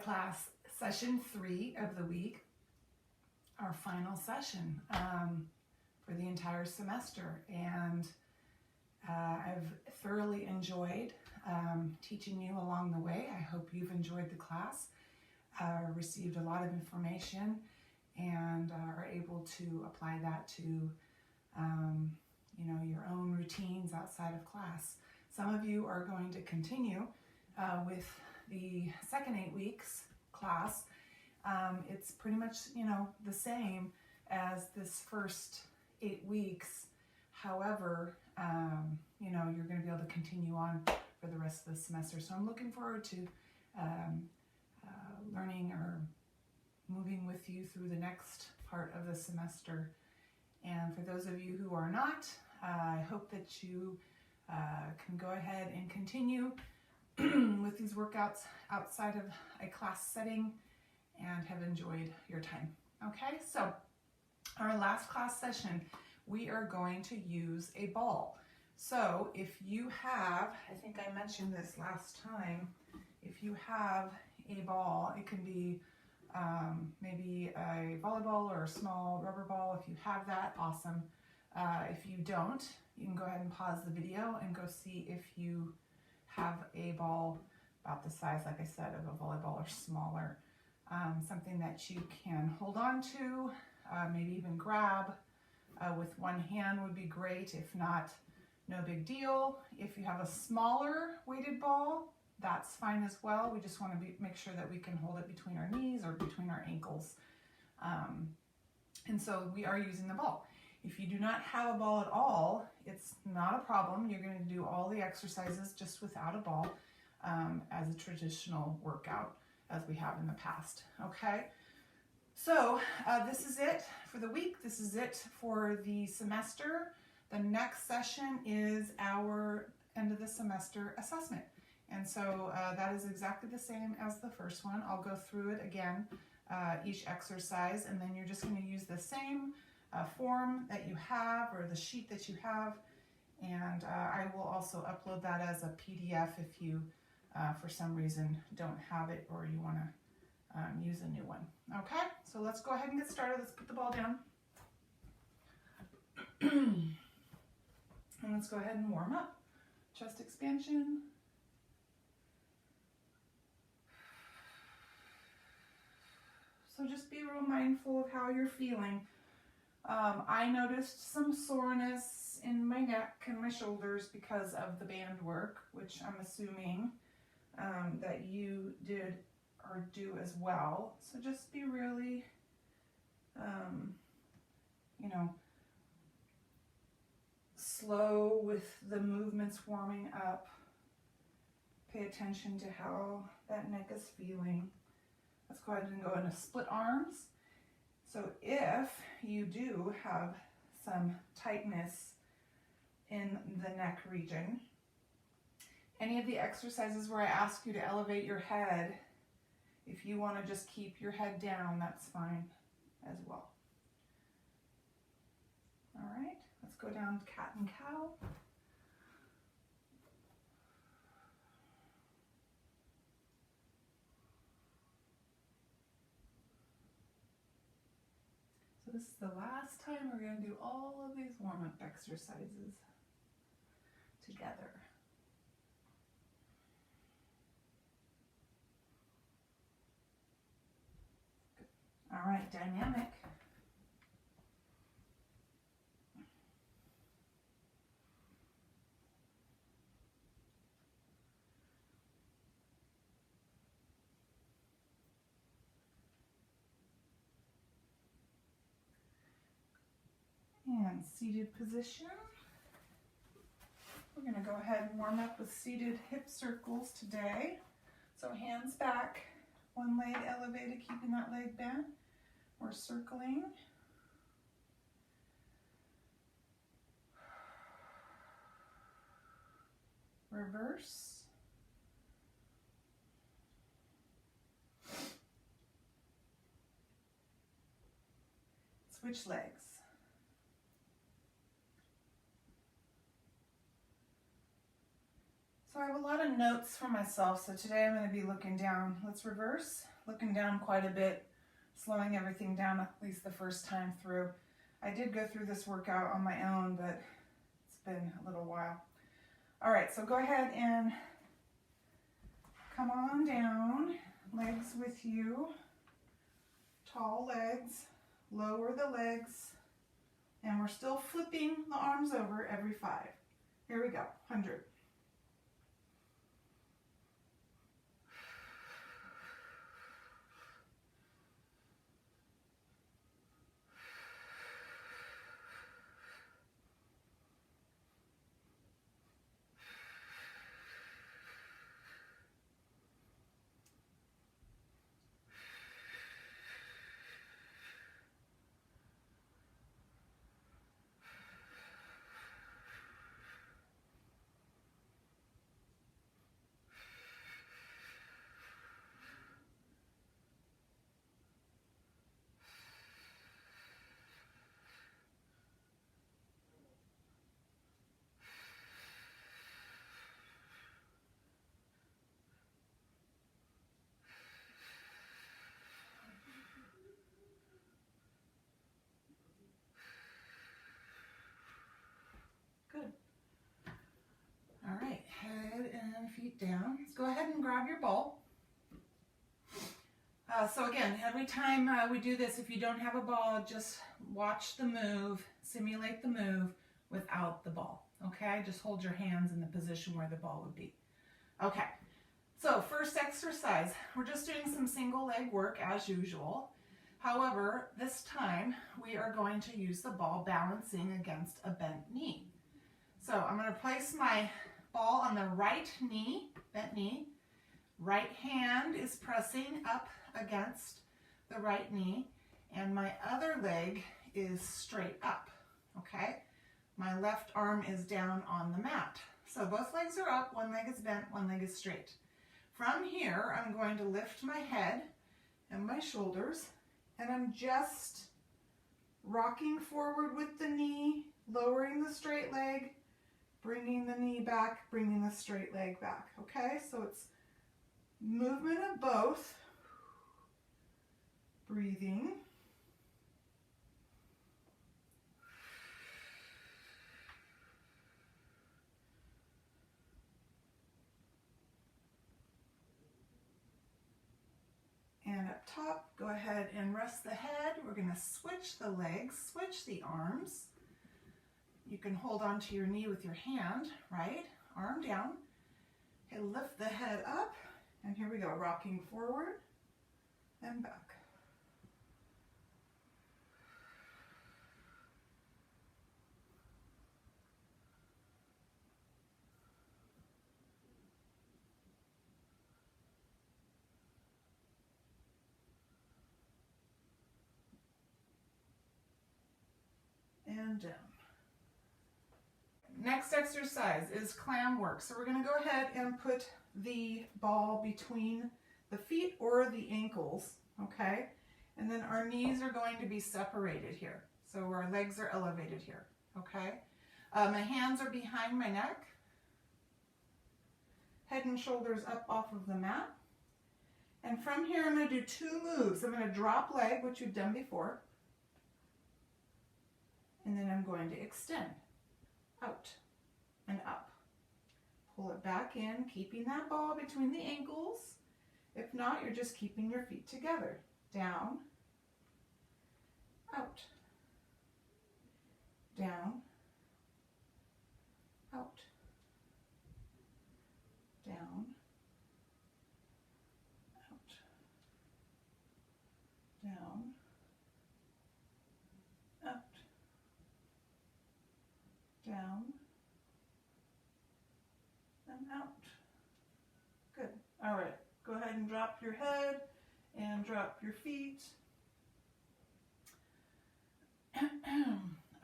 class, session 3 of the week, our final session for the entire semester. And I've thoroughly enjoyed teaching you along the way. I hope you've enjoyed the class, received a lot of information, and are able to apply that to your own routines outside of class. Some of you are going to continue with the second 8 weeks class. It's pretty much the same as this first 8 weeks. However, you're going to be able to continue on for the rest of the semester. So I'm looking forward to learning or moving with you through the next part of the semester. And for those of you who are not, I hope that you can go ahead and continue with these workouts outside of a class setting and have enjoyed your time. Okay, so our last class session, we are going to use a ball. So if you have, I think I mentioned this last time, if you have a ball, it can be maybe a volleyball or a small rubber ball. If you have that, awesome. If you don't, you can go ahead and pause the video and go see if you have a ball about the size, like I said, of a volleyball or smaller. Something that you can hold on to, maybe even grab with one hand would be great. If not, no big deal. If you have a smaller weighted ball, that's fine as well. We just want to make sure that we can hold it between our knees or between our ankles. And so we are using the ball. If you do not have a ball at all, it's not a problem. You're going to do all the exercises just without a ball as a traditional workout as we have in the past. Okay, so this is it for the week. This is it for the semester. The next session is our end of the semester assessment. And so that is exactly the same as the first one. I'll go through it again, each exercise, and then you're just going to use the same form that you have or the sheet that you have. And I will also upload that as a PDF if you, for some reason, don't have it or you want to use a new one. Okay, so let's go ahead and get started. Let's put the ball down. And let's go ahead and warm up. Chest expansion. So just be real mindful of how you're feeling. I noticed some soreness in my neck and my shoulders because of the band work, which I'm assuming that you did or do as well. So just be really, slow with the movements warming up. Pay attention to how that neck is feeling. Let's go ahead and go into split arms. So if you do have some tightness in the neck region, any of the exercises where I ask you to elevate your head, if you want to just keep your head down, that's fine as well. All right, let's go down to cat and cow. So this is the last time we're going to do all of these warm-up exercises together. Good. All right, dynamic. And seated position. We're going to go ahead and warm up with seated hip circles today. So hands back, one leg elevated, keeping that leg bent. We're circling. Reverse. Switch legs. So I have a lot of notes for myself, so today I'm going to be looking down. Let's reverse. looking down quite a bit, slowing everything down at least the first time through. I did go through this workout on my own, but it's been a little while. All right, so go ahead and come on down, legs with you, tall legs, lower the legs, and we're still flipping the arms over every 5. Here we go, 100. Good. All right, head and feet down. Let's go ahead and grab your ball. So again, every time we do this, if you don't have a ball, just watch the move, simulate the move without the ball, okay? Just hold your hands in the position where the ball would be. Okay, so first exercise, we're just doing some single leg work as usual. However, this time we are going to use the ball balancing against a bent knee. So I'm going to place my ball on the right knee, bent knee. Right hand is pressing up against the right knee, and my other leg is straight up, okay? My left arm is down on the mat. So both legs are up, one leg is bent, one leg is straight. From here, I'm going to lift my head and my shoulders, and I'm just rocking forward with the knee, lowering the straight leg, bringing the knee back, bringing the straight leg back, okay? So it's movement of both, breathing. And up top, go ahead and rest the head. We're going to switch the legs, switch the arms. You can hold onto your knee with your hand, right? Arm down. And lift the head up. And here we go, rocking forward and back. And down. Next exercise is clam work. So we're going to go ahead and put the ball between the feet or the ankles, okay? And then our knees are going to be separated here. So our legs are elevated here, okay? My hands are behind my neck. Head and shoulders up off of the mat. And from here, I'm going to do 2 moves. I'm going to drop leg, which you've done before. And then I'm going to extend out and up. Pull it back in, keeping that ball between the ankles. If not, you're just keeping your feet together. Down, out, down, out, down, out, down, out, down, and out. Good. All right. Go ahead and drop your head and drop your feet.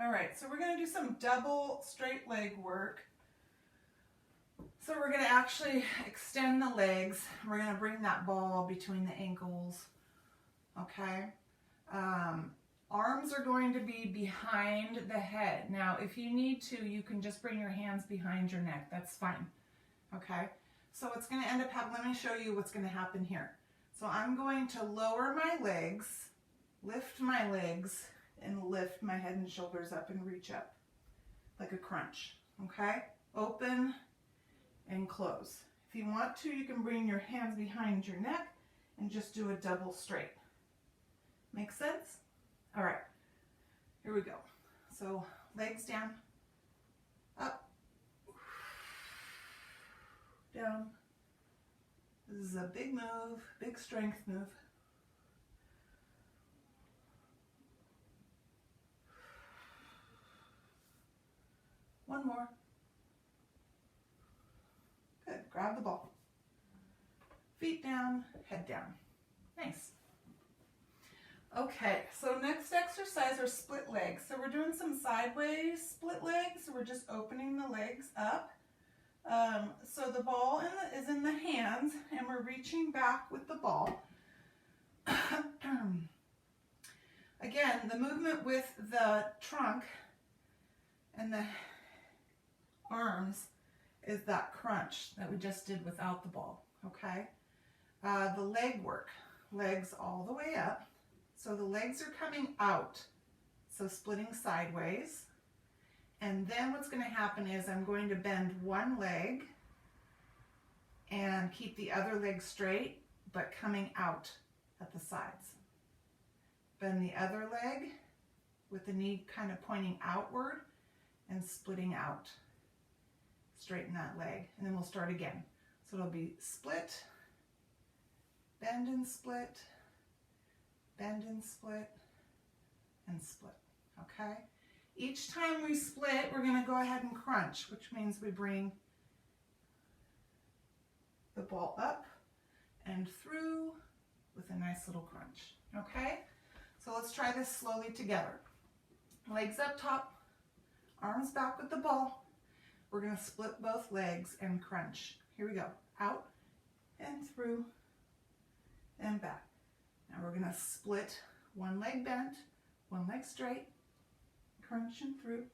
All right, so we're going to do some double straight leg work. So we're going to actually extend the legs. We're going to bring that ball between the ankles, okay? Arms are going to be behind the head. Now, if you need to, you can just bring your hands behind your neck. That's fine, okay? So it's going to end up happening, let me show you what's going to happen here. So I'm going to lower my legs, lift my legs, and lift my head and shoulders up and reach up like a crunch, okay? Open and close. If you want to, you can bring your hands behind your neck and just do a double straight. Make sense? All right, here we go. So legs down, up, down. This is a big move, big strength move. One more. Good, grab the ball. Feet down, head down. Nice. Okay, so next exercise are split legs. So we're doing some sideways split legs. So we're just opening the legs up. So the ball is in the hands and we're reaching back with the ball. Again, the movement with the trunk and the arms is that crunch that we just did without the ball, okay? The leg work, legs all the way up. So the legs are coming out, so splitting sideways. And then what's going to happen is I'm going to bend one leg and keep the other leg straight, but coming out at the sides. Bend the other leg with the knee kind of pointing outward and splitting out. Straighten that leg, and then we'll start again. So it'll be split, bend and split, bend and split, and split, okay? Each time we split, we're gonna go ahead and crunch, which means we bring the ball up and through with a nice little crunch, okay? So let's try this slowly together. Legs up top, arms back with the ball. We're gonna split both legs and crunch. Here we go, out and through and back. Now we're gonna split one leg bent, one leg straight, crunch and through,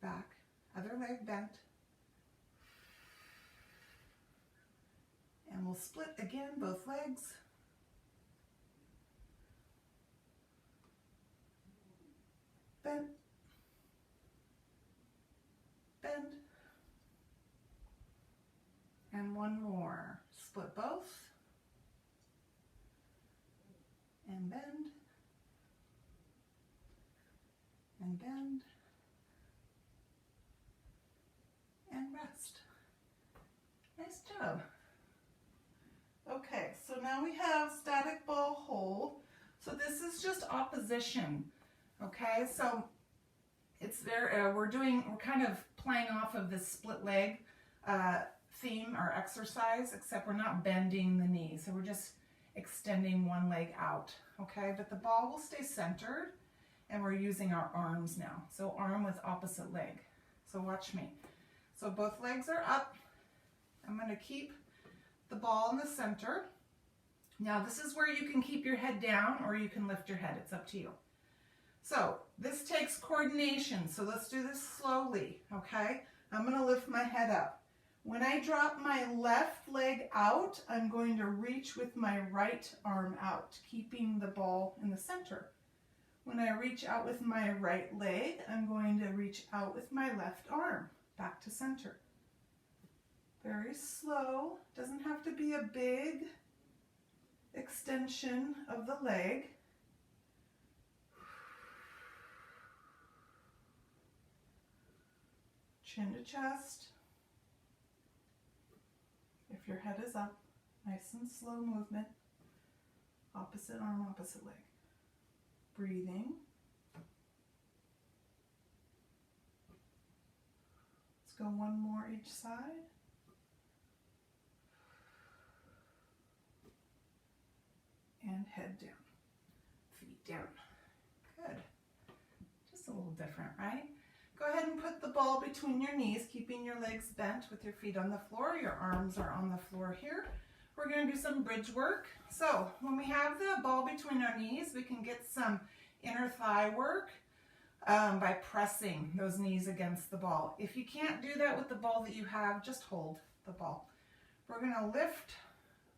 back, other leg bent, and we'll split again, both legs, bend, bend, and one more, split both, and bend, and bend, and rest. Nice job. Okay, so now we have static ball hold. So this is just opposition, okay? So it's there, we're kind of playing off of this split leg theme or exercise, except we're not bending the knee. So we're just extending one leg out, okay? But the ball will stay centered. And we're using our arms now. So arm with opposite leg. So watch me. So both legs are up. I'm going to keep the ball in the center. Now this is where you can keep your head down or you can lift your head. It's up to you. So this takes coordination. So let's do this slowly, okay? I'm going to lift my head up. When I drop my left leg out, I'm going to reach with my right arm out, keeping the ball in the center. When I reach out with my right leg, I'm going to reach out with my left arm, back to center. Very slow, doesn't have to be a big extension of the leg. Chin to chest. If your head is up, nice and slow movement. Opposite arm, opposite leg. Breathing. Let's go one more each side. And head down. Feet down. Good. Just a little different, right? Go ahead and put the ball between your knees, keeping your legs bent with your feet on the floor. Your arms are on the floor here. We're going to do some bridge work. So when we have the ball between our knees, we can get some inner thigh work by pressing those knees against the ball. If you can't do that with the ball that you have, just hold the ball. We're going to lift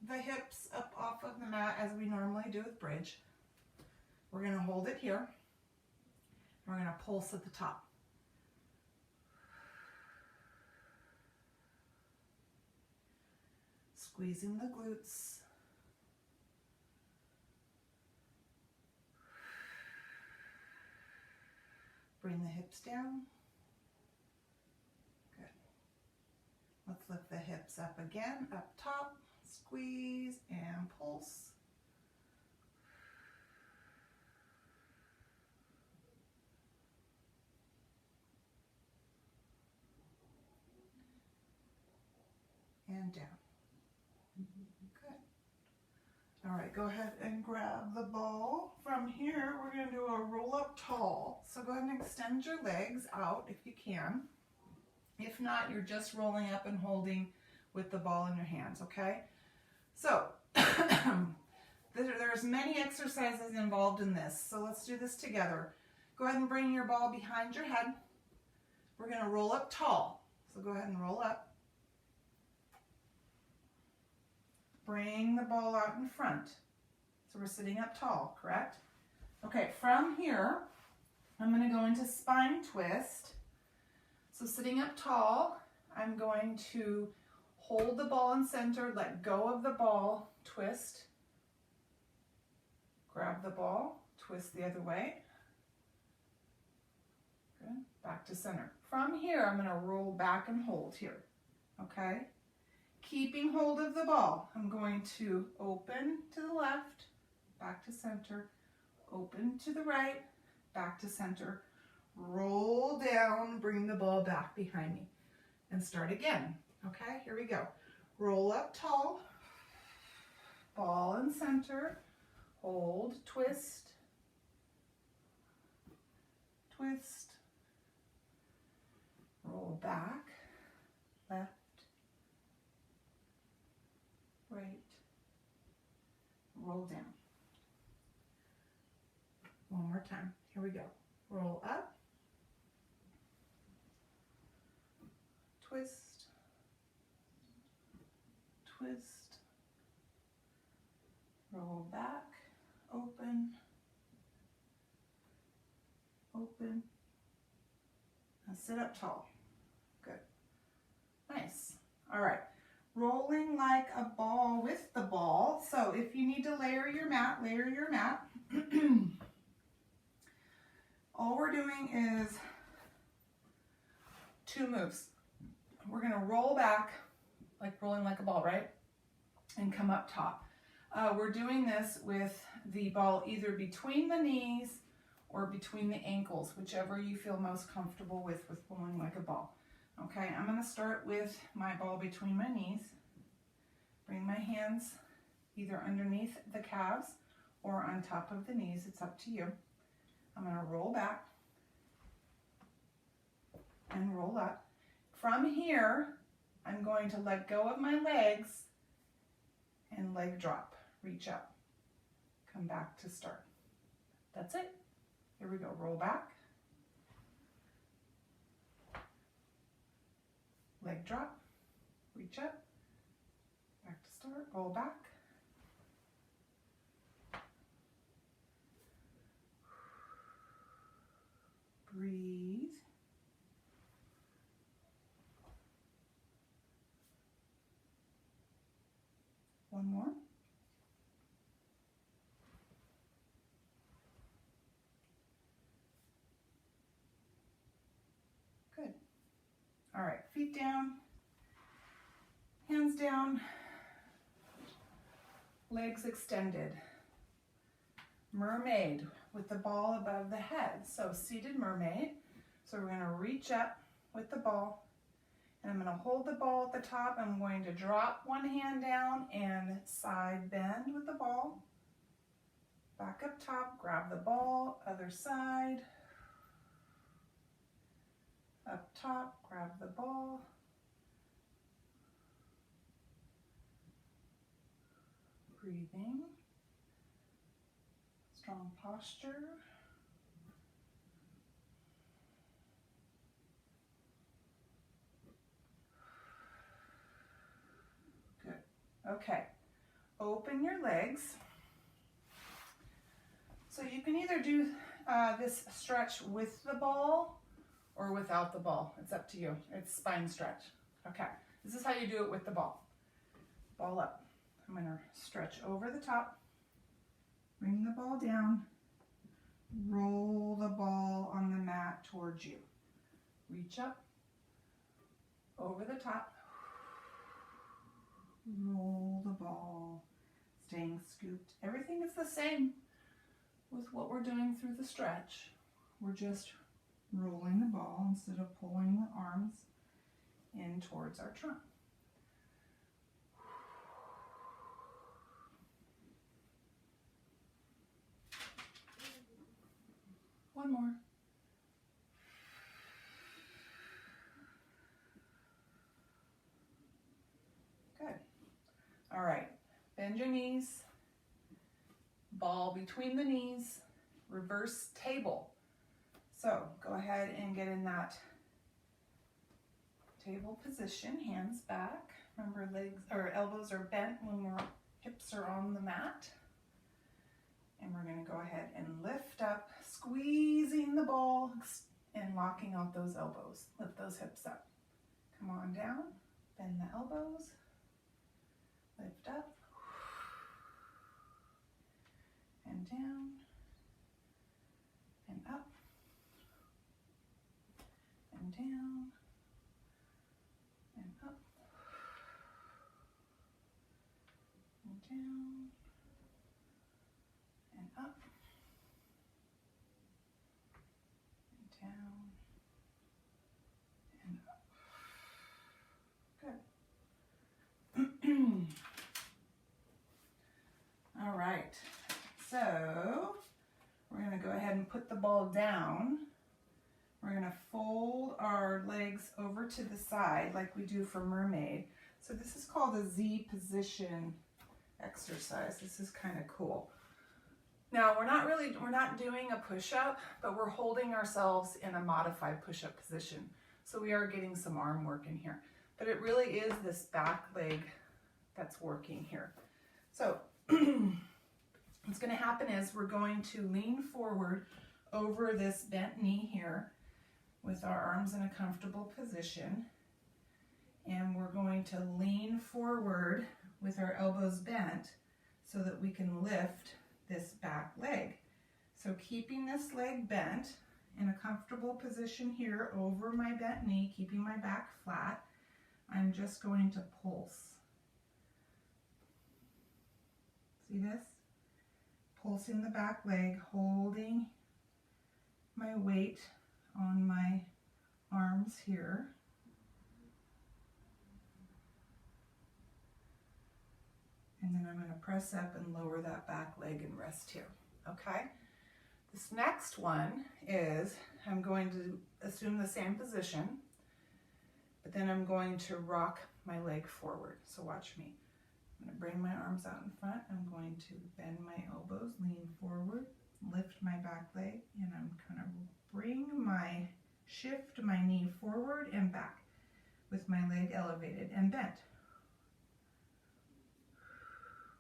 the hips up off of the mat as we normally do with bridge. We're going to hold it here. We're going to pulse at the top. Squeezing the glutes. Bring the hips down. Good. Let's lift the hips up again, up top. Squeeze and pulse. And down. Good. All right, go ahead and grab the ball. From here, we're going to do a roll up tall. So go ahead and extend your legs out if you can. If not, you're just rolling up and holding with the ball in your hands, okay? So there's many exercises involved in this. So let's do this together. Go ahead and bring your ball behind your head. We're going to roll up tall. So go ahead and roll up. Bring the ball out in front. So we're sitting up tall, correct? Okay, from here, I'm going to go into spine twist. So sitting up tall, I'm going to hold the ball in center, let go of the ball, twist, grab the ball, twist the other way. Good, back to center. From here, I'm going to roll back and hold here, okay? Keeping hold of the ball, I'm going to open to the left, back to center, open to the right, back to center, roll down, bring the ball back behind me, and start again. Okay, here we go. Roll up tall, ball in center, hold, twist, twist, roll back, left, right, roll down. One more time. Here we go. Roll up, twist, twist, roll back, open, open, and sit up tall. Good. Nice. All right. Rolling like a ball with the ball. So if you need to layer your mat, layer your mat. All we're doing is 2 moves. We're going to roll back, like rolling like a ball, right? And come up top. We're doing this with the ball either between the knees or between the ankles, whichever you feel most comfortable with rolling like a ball. Okay, I'm going to start with my ball between my knees. Bring my hands either underneath the calves or on top of the knees. It's up to you. I'm going to roll back and roll up. From here, I'm going to let go of my legs and leg drop. Reach up. Come back to start. That's it. Here we go. Roll back. Leg drop. Reach up. Back to start. Roll back. Breathe. One more. Good. All right, feet down, hands down, legs extended. Mermaid with the ball above the head. So seated mermaid. So we're going to reach up with the ball, and I'm going to hold the ball at the top. I'm going to drop one hand down and side bend with the ball. Back up top, grab the ball, other side. Up top, grab the ball. Breathing. Strong posture. Good. Okay. open your legs. So you can either do this stretch with the ball or without the ball. It's up to you. It's spine stretch. Okay, this is how you do it with the ball. Ball up. I'm going to stretch over the top, bring the ball down, roll the ball on the mat towards you. Reach up, over the top, roll the ball, staying scooped. Everything is the same with what we're doing through the stretch. We're just rolling the ball instead of pulling the arms in towards our trunk. One more. Good. All right. Bend your knees. Ball between the knees. Reverse table. So go ahead and get in that table position. Hands back. Remember, legs or elbows are bent when our hips are on the mat. And we're going to go ahead and lift up, squeezing the ball and locking out those elbows. Lift those hips up. Come on down, bend the elbows, lift up, and down, and up, and down, and up, and down, and up, and down, and up. Good. All right, so we're going to go ahead and put the ball down. We're going to fold our legs over to the side like we do for mermaid. So this is called a Z position exercise. This is kind of cool. Now we're not doing a push-up, but we're holding ourselves in a modified push-up position. So we are getting some arm work in here, but it really is this back leg that's working here. So what's going to happen is we're going to lean forward over this bent knee here with our arms in a comfortable position. And we're going to lean forward with our elbows bent so that we can lift this back leg. So keeping this leg bent in a comfortable position here over my bent knee, keeping my back flat, I'm just going to pulse. See this? Pulsing the back leg, holding my weight on my arms here. And then I'm going to press up and lower that back leg and rest here. Okay? This next one is I'm going to assume the same position, but then I'm going to rock my leg forward. So watch me. I'm going to bring my arms out in front. I'm going to bend my elbows, lean forward, lift my back leg, and I'm going to shift my knee forward and back with my leg elevated and bent.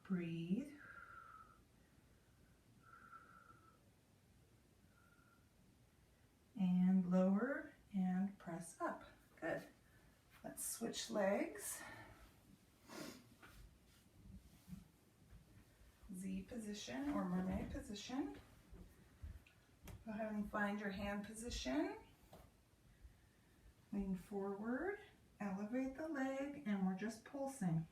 Breathe. And lower and press up. Good. Let's switch legs. Z position or mermaid position. Go ahead and find your hand position. Lean forward, elevate the leg, and we're just pulsing.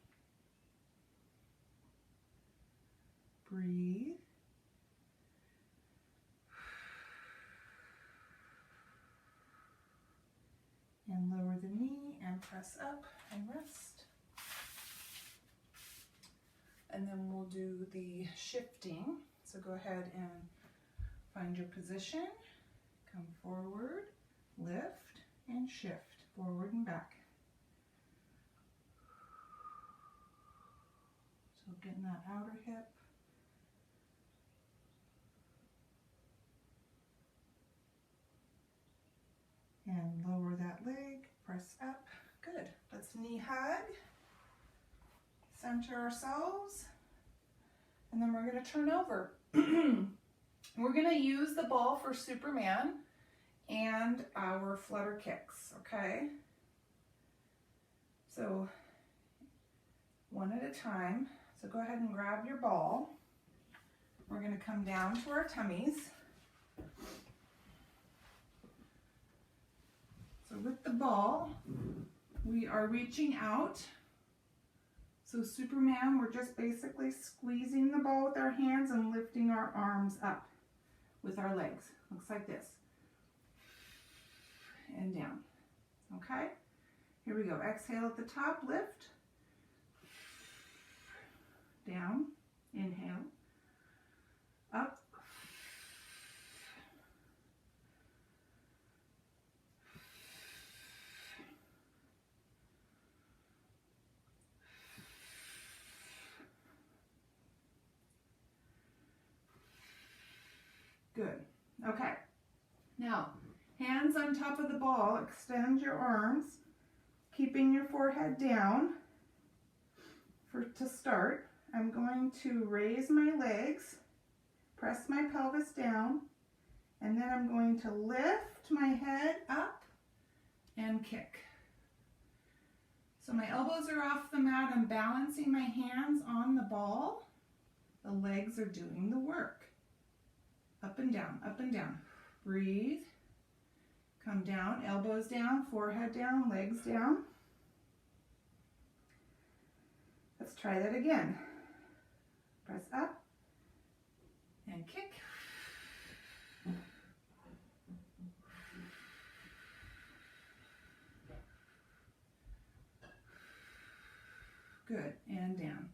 Breathe. And lower the knee and press up and rest. And then we'll do the shifting. So go ahead and find your position. Come forward, lift, and shift forward and back. So getting that outer hip. And lower that leg, press up. Good. Let's knee hug. Center ourselves. and then we're going to turn over. We're going to use the ball for Superman and our flutter kicks, okay? So one at a time. So go ahead and grab your ball. We're going to come down to our tummies. So with the ball, we are reaching out. So Superman, we're just basically squeezing the ball with our hands and lifting our arms up with our legs. Looks like this. And down. Okay? Here we go. Exhale at the top, lift. Down. Inhale. Up. Good. Okay. Now, hands on top of the ball, extend your arms, keeping your forehead down. To start, I'm going to raise my legs, press my pelvis down, and then I'm going to lift my head up and kick. So my elbows are off the mat. I'm balancing my hands on the ball. The legs are doing the work. Up and down, up and down. Breathe. Come down, elbows down, forehead down, legs down. Let's try that again. Press up and kick. Good, and down.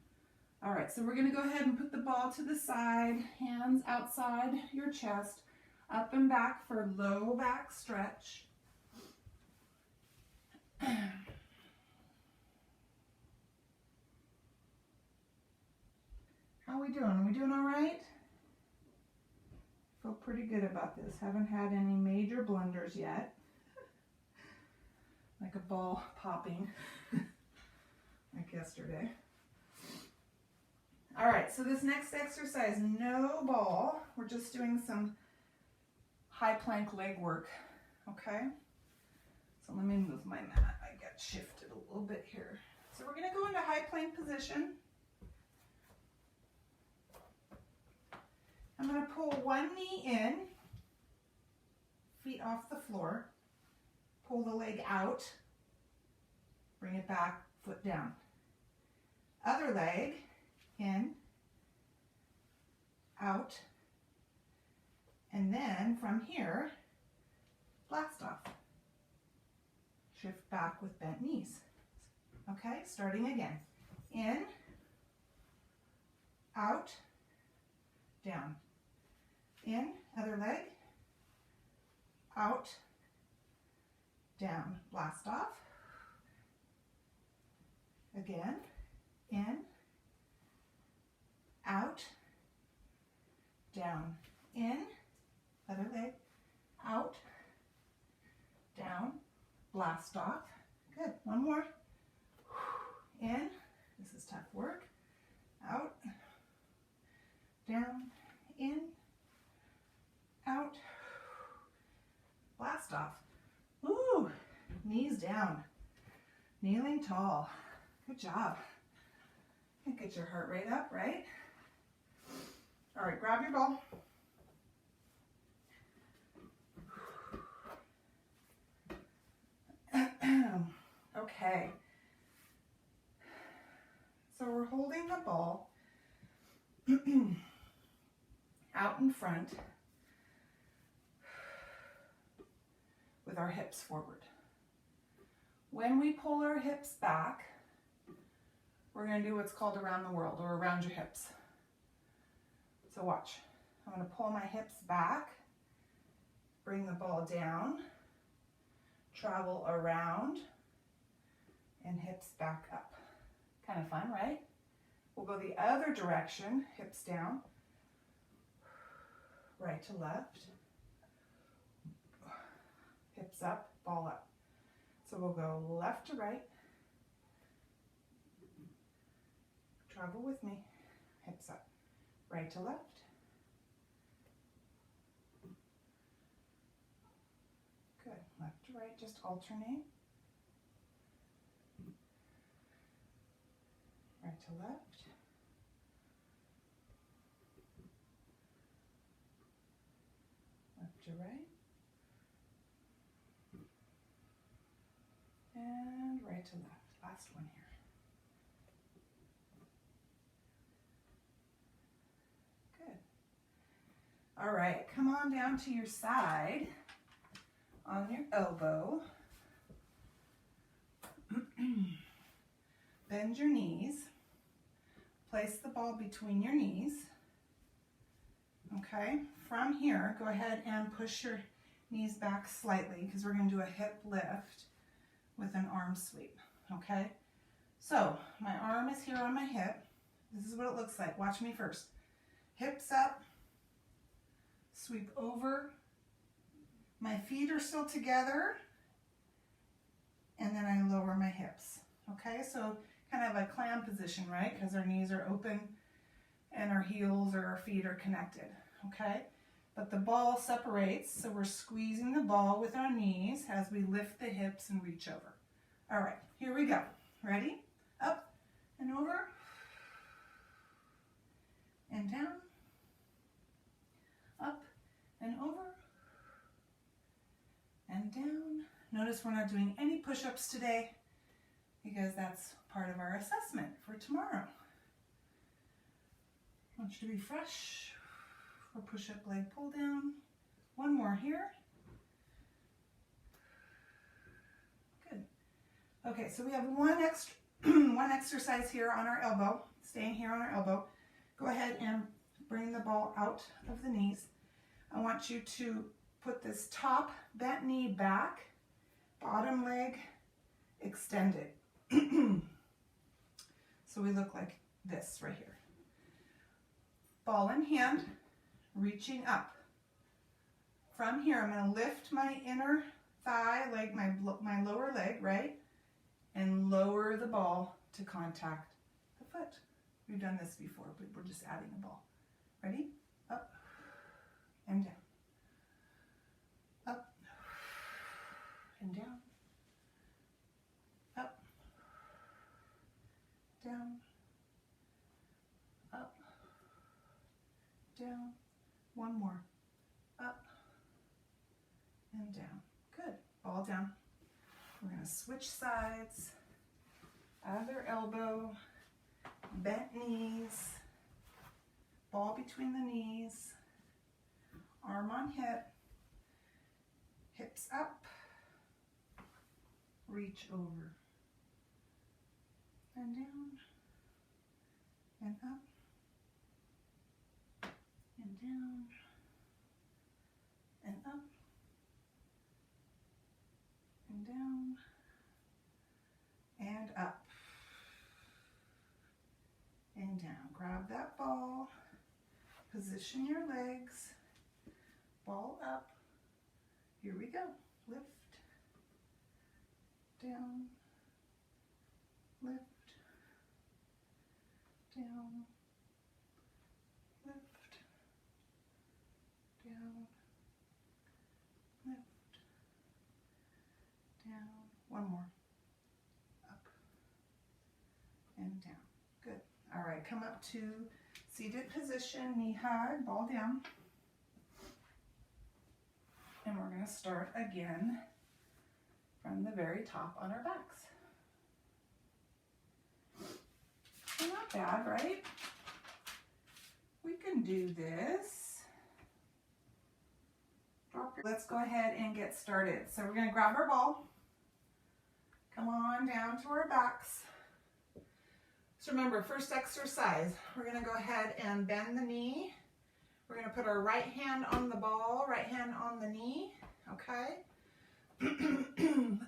All right, so we're going to go ahead and put the ball to the side, hands outside your chest, up and back for low back stretch. How are we doing? Are we doing all right? Feel pretty good about this. Haven't had any major blunders yet. Like a ball popping like yesterday. All right, so this next exercise, no ball. We're just doing some high plank leg work, okay? So let me move my mat. I got shifted a little bit here. So we're gonna go into high plank position. I'm gonna pull one knee in, feet off the floor, pull the leg out, bring it back, foot down. Other leg, in, out, and then from here, blast off. Shift back with bent knees. Okay, starting again. In, out, down. In, other leg, out, down. Blast off. Again, in, out, down, in, other leg, out, down, blast off. Good, one more. In, this is tough work, out, down, in, out, blast off. Ooh, knees down, kneeling tall. Good job. Get your heart rate up, right? All right, grab your ball. Okay. So we're holding the ball out in front with our hips forward. When we pull our hips back, we're going to do what's called around the world, or around your hips. So watch. I'm going to pull my hips back, bring the ball down, travel around, and hips back up. Kind of fun, right? We'll go the other direction, hips down, right to left, hips up, ball up. So we'll go left to right, travel with me, hips up, right to left. Good, left to right, just alternate. Right to left. Left to right. And right to left. Last one here. Good. All right, come on down to your side on your elbow. Bend your knees. Place the ball between your knees. Okay, from here, go ahead and push your knees back slightly because we're going to do a hip lift with an arm sweep. Okay, so my arm is here on my hip. This is what it looks like. Watch me first. Hips up, sweep over. My feet are still together, and then I lower my hips. Okay, so kind of a clam position, right? Because our knees are open and our heels or our feet are connected. Okay, but the ball separates, so we're squeezing the ball with our knees as we lift the hips and reach over. All right, here we go. Ready? Up and over and down. Up and over and down. Notice we're not doing any push-ups today because that's part of our assessment for tomorrow. I want you to be fresh for push-up leg pull down. One more here. Good. Okay, so we have one exercise here on our elbow, staying here on our elbow. Go ahead and bring the ball out of the knees. I want you to put this top bent knee back, bottom leg extended. So we look like this right here. Ball in hand, reaching up. From here, I'm going to lift my inner thigh, like my lower leg, right? And lower the ball to contact the foot. We've done this before, but we're just adding a ball. Ready? Up and down. Up and down. Up, down, up, down. One more. Up and down. Good. Ball down. We're going to switch sides. Other elbow, bent knees, ball between the knees, arm on hip, hips up, reach over, and down, and up, and down, and up, and down, and up, and down. Grab that ball, position your legs, ball up. Here we go. Lift, down, lift, down, lift, down, lift, down. One more. Up and down. Good. All right, come up to seated position, knee high, ball down. And we're going to start again from the very top on our backs. So not bad, right? We can do this. Let's go ahead and get started. So we're going to grab our ball, come on down to our backs. So remember, first exercise, we're going to go ahead and bend the knee. We're going to put our right hand on the ball, right hand on the knee, okay?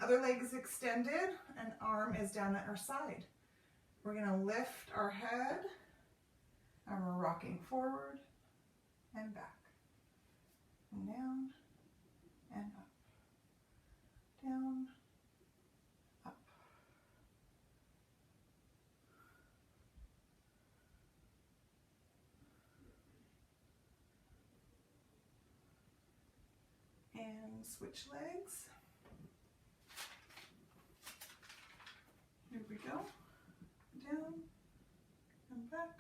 Other leg is extended and arm is down at our side. We're going to lift our head and we're rocking forward and back, and down and up, down, up. switch legs. Here we go. Down and back.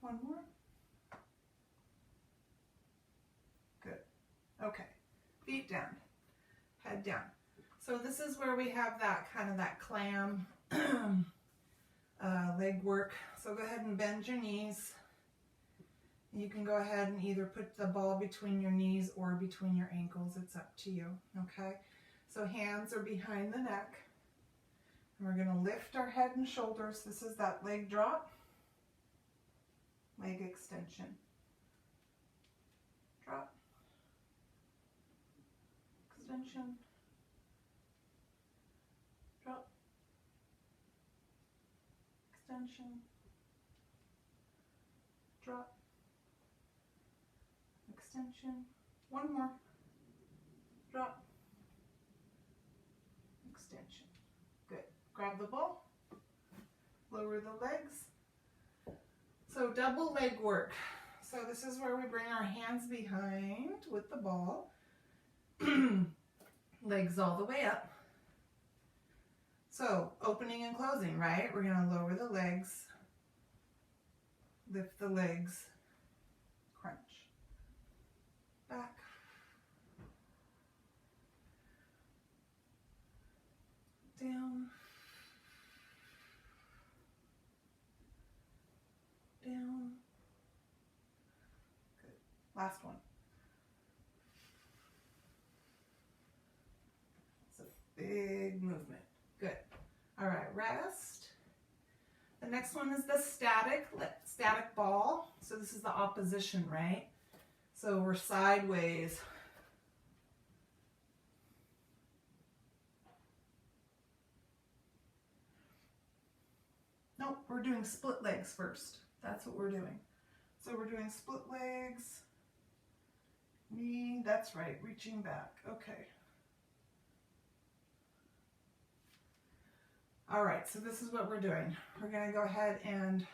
One more. Good. Okay. Feet down. Head down. So this is where we have that kind of that clam leg work. So go ahead and bend your knees. You can go ahead and either put the ball between your knees or between your ankles. It's up to you. Okay. So hands are behind the neck. And we're going to lift our head and shoulders. This is that leg drop. Leg extension. Drop. Extension. Drop. Extension. Drop. Extension. One more. Drop. Extension. Good. Grab the ball. Lower the legs. So double leg work. So this is where we bring our hands behind with the ball. Legs all the way up. So opening and closing, right? We're going to lower the legs. Lift the legs. Crunch. Back. Down. Down. Good. Last one. It's a big movement. Good. All right, rest. The next one is the static ball. So this is the opposition, right? So we're sideways. Nope, we're doing split legs first. That's what we're doing. So we're doing split legs. Knee, that's right, reaching back. Okay. All right, so this is what we're doing. We're going to go ahead and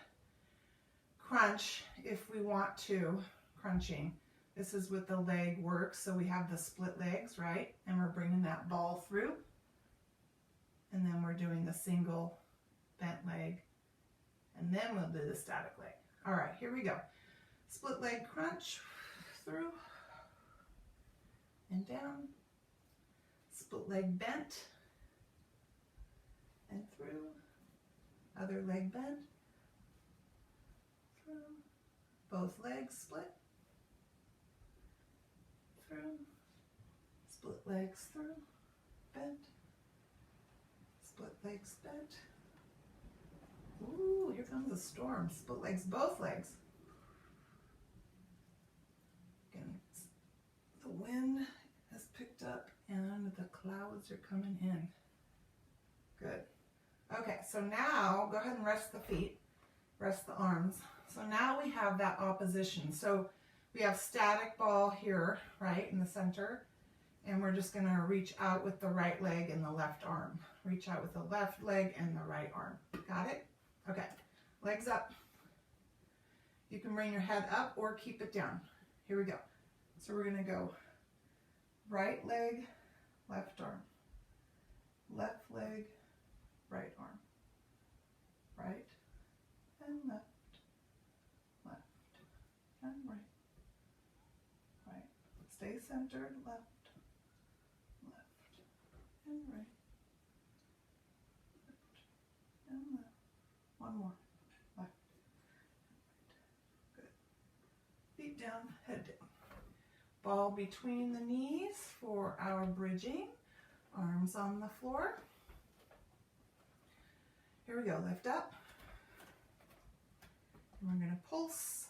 crunch if we want to, crunching. This is with the leg work, so we have the split legs, right? And we're bringing that ball through. And then we're doing the single bent leg. And then we'll do the static leg. All right, here we go. Split leg crunch through and down. Split leg bent and through. Other leg bent through. Both legs split through. Split legs through. Bent. Split legs bent. Ooh, here comes a storm. Split legs, both legs. Again, the wind has picked up and the clouds are coming in. Good. Okay, so now go ahead and rest the feet, rest the arms. So now we have that opposition. So we have static ball here, right, in the center. And we're just going to reach out with the right leg and the left arm. Reach out with the left leg and the right arm. Got it? Okay, legs up. You can bring your head up or keep it down. Here we go. So we're going to go right leg, left arm. Left leg, right arm. Right and left. Left and right. Right. Stay centered. Left. Left and right. Left and left. One more. Left. Good. Feet down, head down. Ball between the knees for our bridging. Arms on the floor. Here we go. Lift up. And we're going to pulse.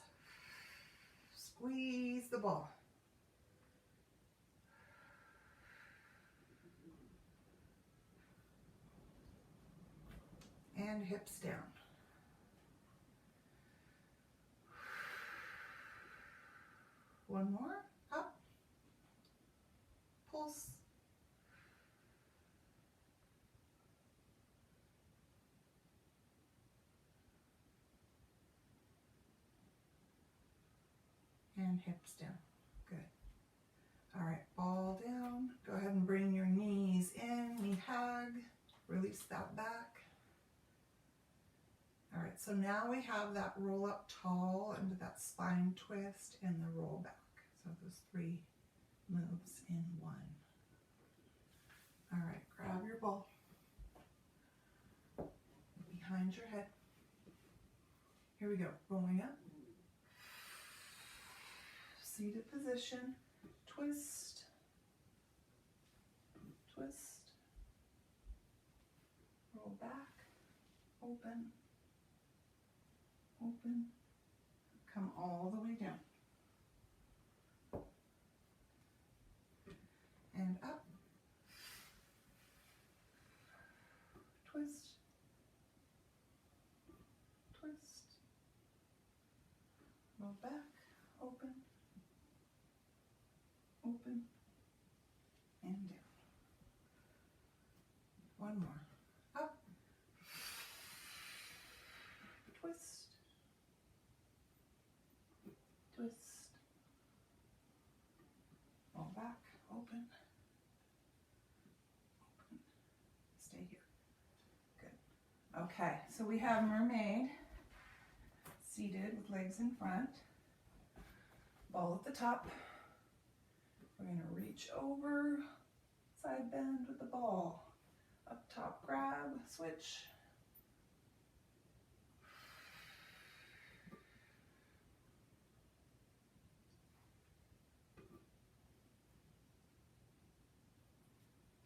Squeeze the ball. And hips down. One more, up, pulse, and hips down. Good. All right, ball down. Go ahead and bring your knees in, knee hug. Release that back. All right, so now we have that roll up tall into that spine twist and the roll back. So those 3 moves in one. All right, grab your ball behind your head. Here we go, rolling up. Seated position, twist, twist, roll back, open, open, come all the way down. And up, twist, twist, roll back, open, open, and down. One more. Up, twist, twist, roll back, open, open, stay here. Good. Okay, so we have mermaid seated with legs in front, ball at the top. We're going to reach over, side bend with the ball. Up top, grab, switch.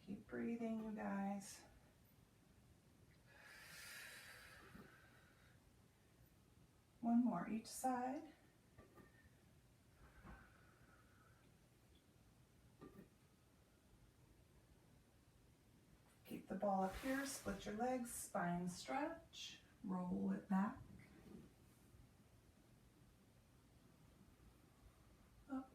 Keep breathing, you guys. One more each side. Keep the ball up here, split your legs, spine stretch, roll it back. Up.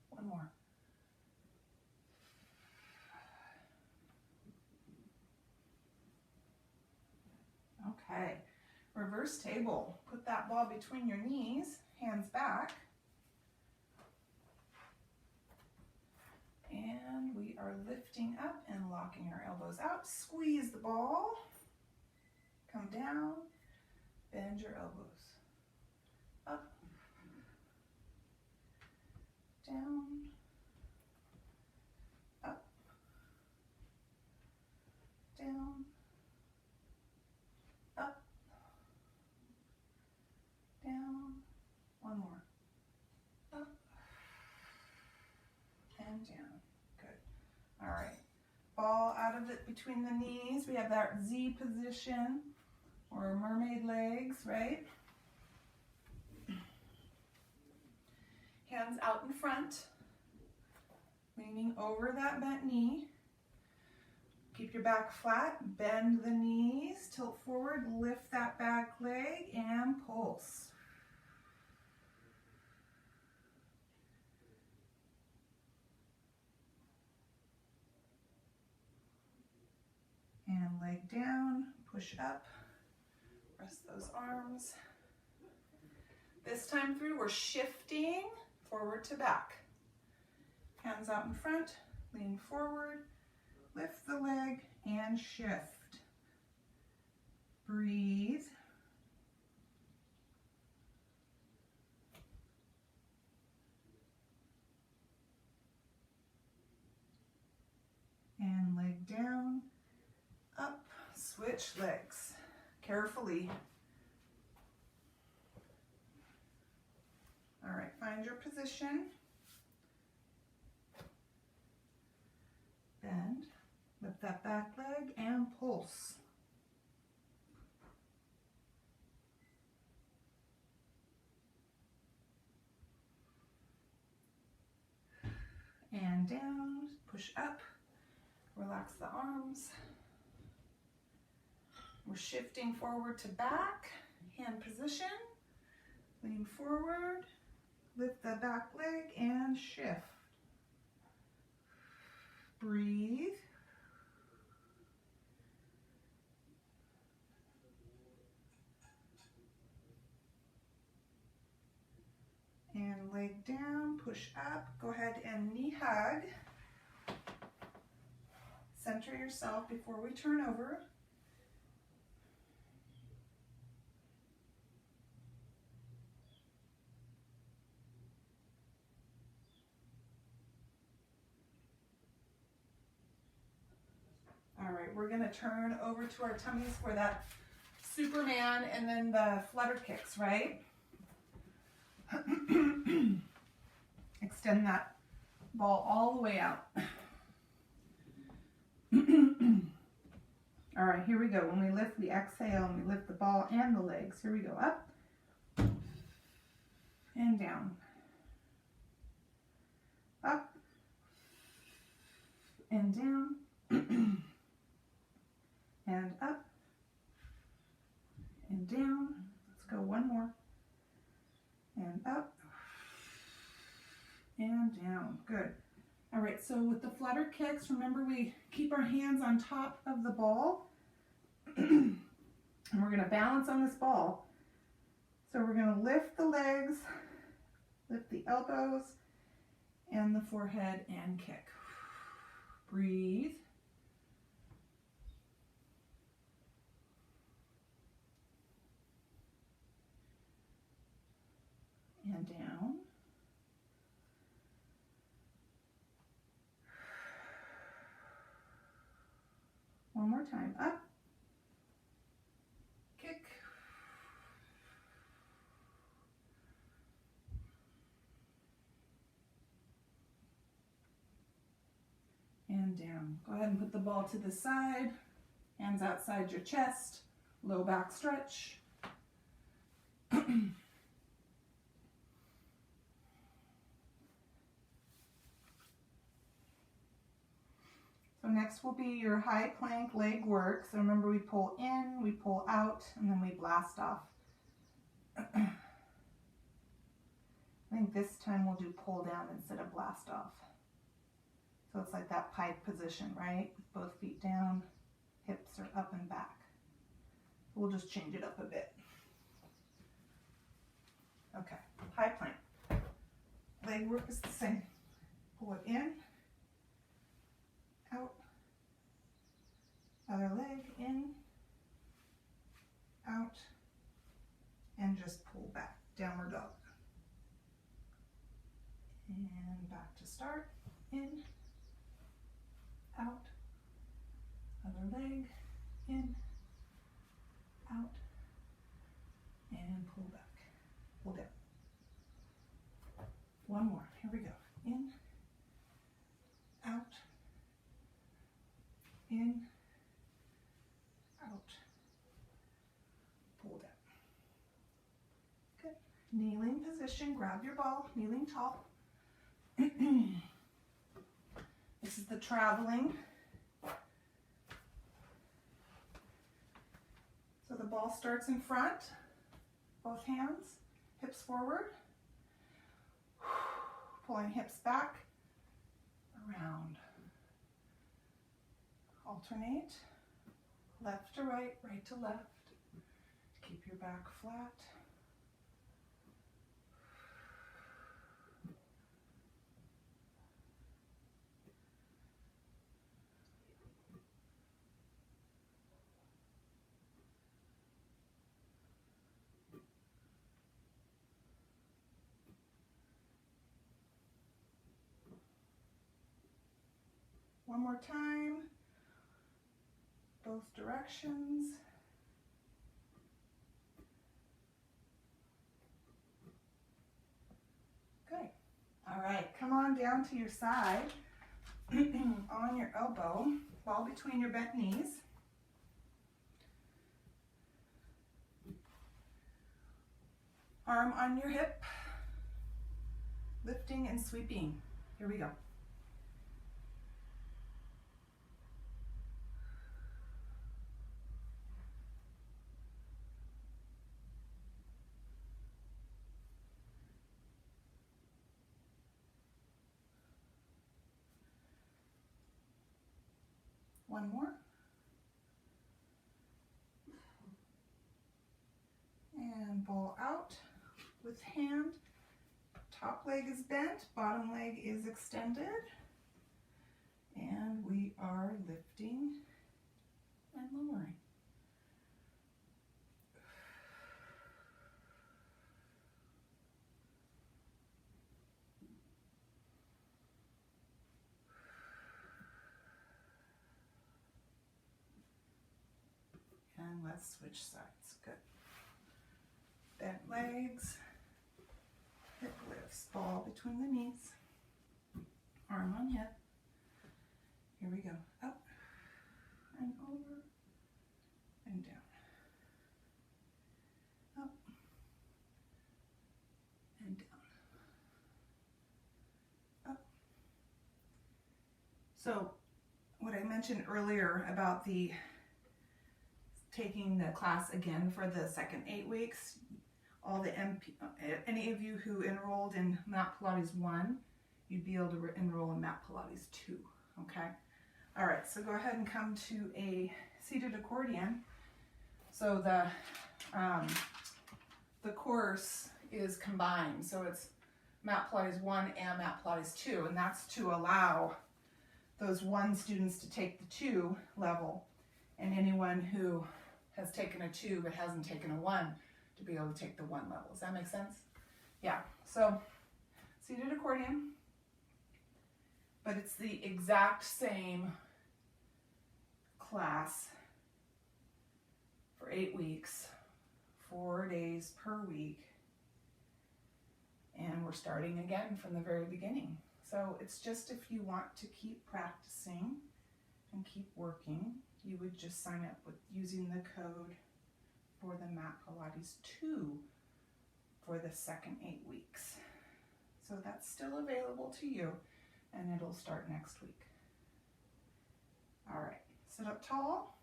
One more. Okay, reverse table. Put that ball between your knees, hands back. And we are lifting up and locking our elbows out. Squeeze the ball. Come down, bend your elbows. Up, down, up, down, up, down. One more. Up and down. Good. All right. Ball out of it between the knees. We have that Z position or mermaid legs, right? Hands out in front, leaning over that bent knee. Keep your back flat, bend the knees, tilt forward, lift that back leg, and pulse. And leg down, push up, rest those arms. This time through, we're shifting forward to back. Hands out in front, lean forward, lift the leg, and shift. Breathe. And leg down, up, switch legs. Carefully. All right, find your position. Bend, lift that back leg, and pulse. And down, push up, relax the arms. We're shifting forward to back, hand position. Lean forward, lift the back leg and shift. Breathe. And leg down, push up, go ahead and knee hug. Center yourself before we turn over. All right, we're gonna turn over to our tummies for that Superman and then the flutter kicks, right? Extend that ball all the way out. All right, here we go. When we lift, we exhale and we lift the ball and the legs. Here we go, up and down. Up and down. And up and down. Let's go one more. And up and down. Good. All right, so with the flutter kicks, remember we keep our hands on top of the ball. And we're going to balance on this ball. So we're going to lift the legs, lift the elbows and the forehead and kick. Breathe. And down. One more time. Up. Kick. And down. Go ahead and put the ball to the side. Hands outside your chest. Low back stretch. So next will be your high plank leg work. So remember, we pull in, we pull out, and then we blast off. I think this time we'll do pull down instead of blast off. So it's like that pike position, right? With both feet down, hips are up and back. We'll just change it up a bit. Okay, high plank. Leg work is the same. Pull it in, out, other leg in, out, and just pull back, downward dog. And back to start, in, out, other leg, in, out, and pull back, pull down. One more, here we go, in, out, in, out, pull down. Good. Kneeling position, grab your ball, kneeling tall. This is the traveling. So the ball starts in front, both hands, hips forward, pulling hips back, around. Alternate, left to right, right to left. Keep your back flat. One more time, both directions. Good. All right, come on down to your side, on your elbow, ball between your bent knees. Arm on your hip, lifting and sweeping. Here we go. one more. And ball out with hand. Top leg is bent, bottom leg is extended. And we are lifting and lowering. And let's switch sides. Good. Bent legs, hip lifts, ball between the knees, arm on hip. Here we go. Up and over and down. Up and down. Up. So what I mentioned earlier about the taking the class again for the second 8 weeks, all the any of you who enrolled in Mat Pilates 1, you'd be able to enroll in Mat Pilates 2, okay? All right, so go ahead and come to a seated accordion. So the course is combined, so it's Mat Pilates 1 and Mat Pilates 2, and that's to allow those 1 students to take the 2 level, and anyone who has taken a 2 but hasn't taken a 1 to be able to take the 1 level. Does that make sense? Yeah, so seated accordion, but it's the exact same class for 8 weeks, 4 days per week, and we're starting again from the very beginning. So it's just if you want to keep practicing and keep working, you would just sign up with using the code for the Mat Pilates 2 for the second 8 weeks. So that's still available to you, and it'll start next week. All right, sit up tall,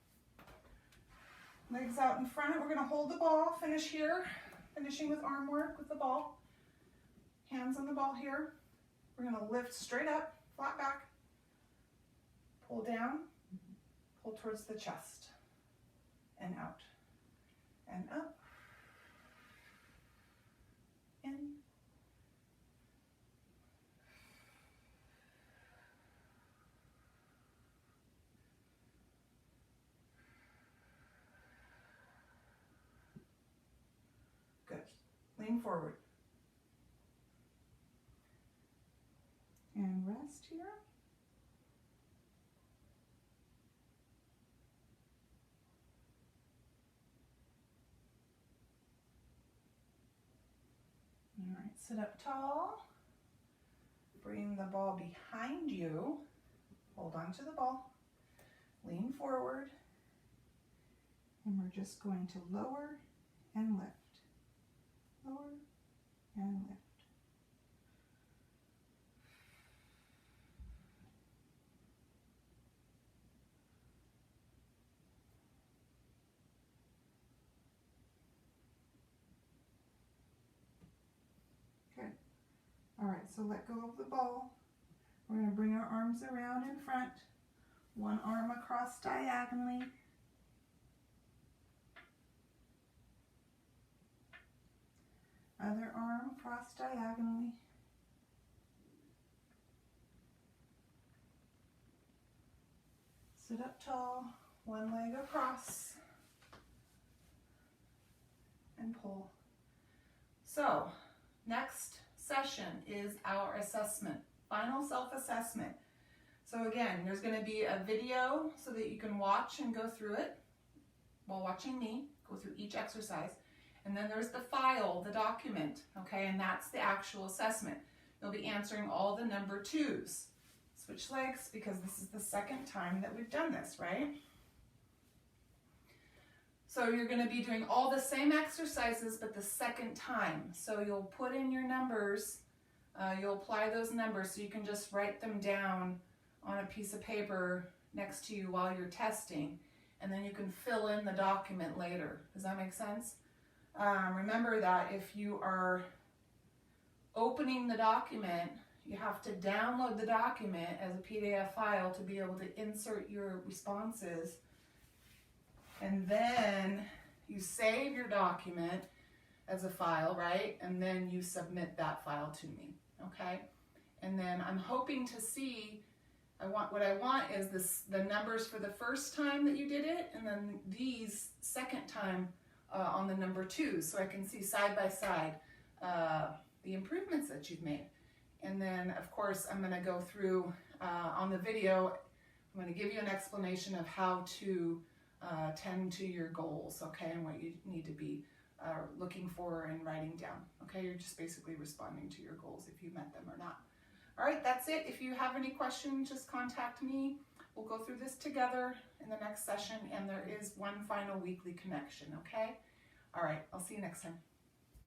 legs out in front. We're gonna hold the ball, finish here, finishing with arm work with the ball. Hands on the ball here. We're gonna lift straight up, flat back, pull down, pull towards the chest, and out, and up, in, good. Lean forward. And rest here. All right, sit up tall. Bring the ball behind you. Hold on to the ball. Lean forward. And we're just going to lower and lift. Lower and lift. Good. All right, so let go of the ball. We're going to bring our arms around in front. One arm across diagonally. Other arm across diagonally. Sit up tall, one leg across, and pull. So, next session is our assessment, final self-assessment. So again, there's going to be a video so that you can watch and go through it while watching me, go through each exercise. And then there's the file, the document, okay, and that's the actual assessment. You'll be answering all the number 2s. Switch legs because this is the second time that we've done this, right? So you're going to be doing all the same exercises but the second time. So you'll put in your numbers, you'll apply those numbers so you can just write them down on a piece of paper next to you while you're testing, and then you can fill in the document later. Does that make sense? Remember that if you are opening the document you have to download the document as a PDF file to be able to insert your responses. And then you save your document as a file, right? And then you submit that file to me, okay? And then I'm hoping to see, what I want is the numbers for the first time that you did it, and then these second time on the number 2, so I can see side by side the improvements that you've made. And then, of course, I'm going to go through on the video, I'm going to give you an explanation of how to tend to your goals, okay, and what you need to be looking for and writing down, okay? You're just basically responding to your goals if you met them or not. All right, that's it. If you have any questions, just contact me. We'll go through this together in the next session, and there is one final weekly connection, okay? All right, I'll see you next time.